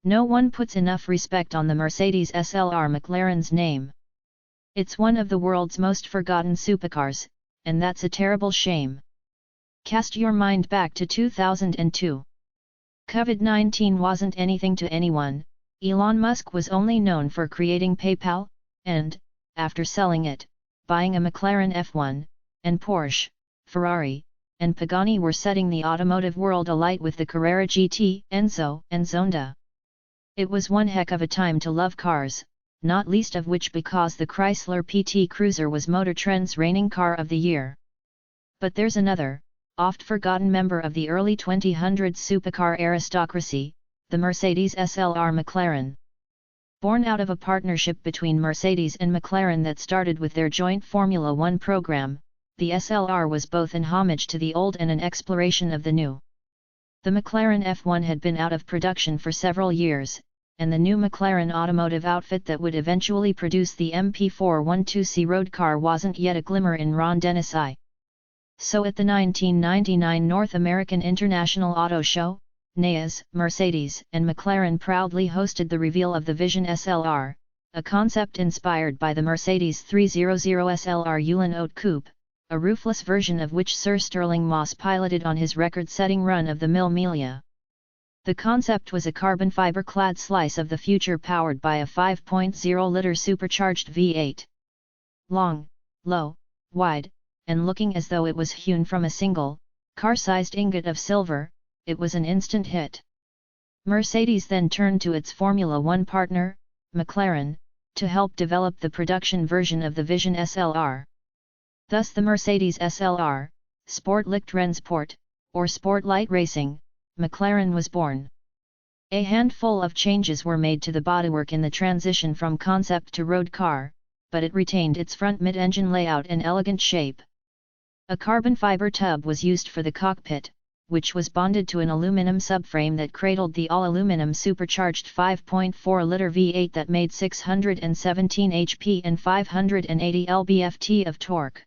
No one puts enough respect on the Mercedes SLR McLaren's name. It's one of the world's most forgotten supercars, and that's a terrible shame. Cast your mind back to 2002. COVID-19 wasn't anything to anyone. Elon Musk was only known for creating PayPal, and, after selling it, buying a McLaren F1, and Porsche, Ferrari, and Pagani were setting the automotive world alight with the Carrera GT, Enzo, and Zonda. It was one heck of a time to love cars, not least of which because the Chrysler PT Cruiser was Motor Trend's reigning car of the year. But there's another, oft-forgotten member of the early 2000s supercar aristocracy, the Mercedes SLR McLaren. Born out of a partnership between Mercedes and McLaren that started with their joint Formula One program, the SLR was both an homage to the old and an exploration of the new. The McLaren F1 had been out of production for several years, and the new McLaren automotive outfit that would eventually produce the MP412C road car wasn't yet a glimmer in Ron Dennis' eye. So at the 1999 North American International Auto Show, NAIA's, Mercedes and McLaren proudly hosted the reveal of the Vision SLR, a concept inspired by the Mercedes 300 SLR Ulan Haute Coupe, a roofless version of which Sir Stirling Moss piloted on his record-setting run of the Mille Miglia. The concept was a carbon fiber-clad slice of the future powered by a 5.0-liter supercharged V8. Long, low, wide, and looking as though it was hewn from a single, car-sized ingot of silver, it was an instant hit. Mercedes then turned to its Formula One partner, McLaren, to help develop the production version of the Vision SLR. Thus the Mercedes SLR, Sport Licht Rennsport, or Sport Light Racing, McLaren was born. A handful of changes were made to the bodywork in the transition from concept to road car, but it retained its front mid-engine layout and elegant shape. A carbon fiber tub was used for the cockpit, which was bonded to an aluminum subframe that cradled the all-aluminum supercharged 5.4-liter V8 that made 617 HP and 580 lb-ft of torque.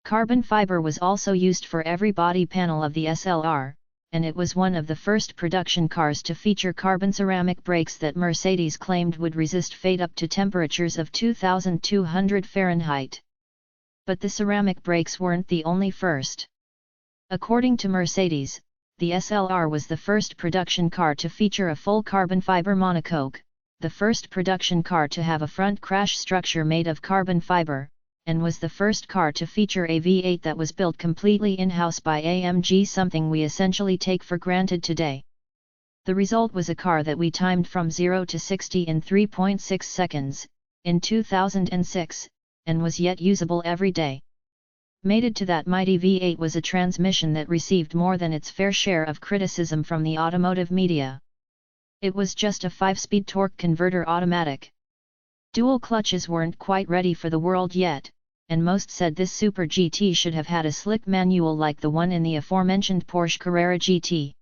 Carbon fiber was also used for every body panel of the SLR, and it was one of the first production cars to feature carbon ceramic brakes that Mercedes claimed would resist fade up to temperatures of 2200 Fahrenheit. But the ceramic brakes weren't the only first. According to Mercedes, the SLR was the first production car to feature a full carbon fiber monocoque, the first production car to have a front crash structure made of carbon fiber, and was the first car to feature a V8 that was built completely in-house by AMG, something we essentially take for granted today. The result was a car that we timed from 0 to 60 in 3.6 seconds, in 2006, and was yet usable every day. Mated to that mighty V8 was a transmission that received more than its fair share of criticism from the automotive media. It was just a 5-speed torque converter automatic. Dual clutches weren't quite ready for the world yet, and most said this Super GT should have had a slick manual like the one in the aforementioned Porsche Carrera GT.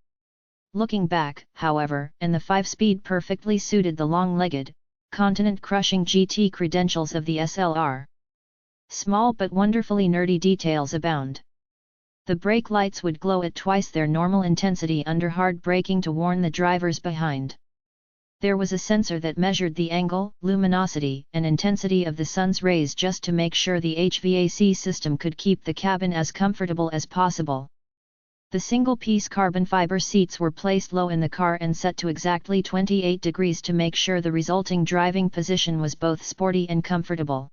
Looking back, however, and the 5-speed perfectly suited the long-legged, continent-crushing GT credentials of the SLR. Small but wonderfully nerdy details abound. The brake lights would glow at twice their normal intensity under hard braking to warn the drivers behind. There was a sensor that measured the angle, luminosity, and intensity of the sun's rays just to make sure the HVAC system could keep the cabin as comfortable as possible. The single-piece carbon fiber seats were placed low in the car and set to exactly 28 degrees to make sure the resulting driving position was both sporty and comfortable.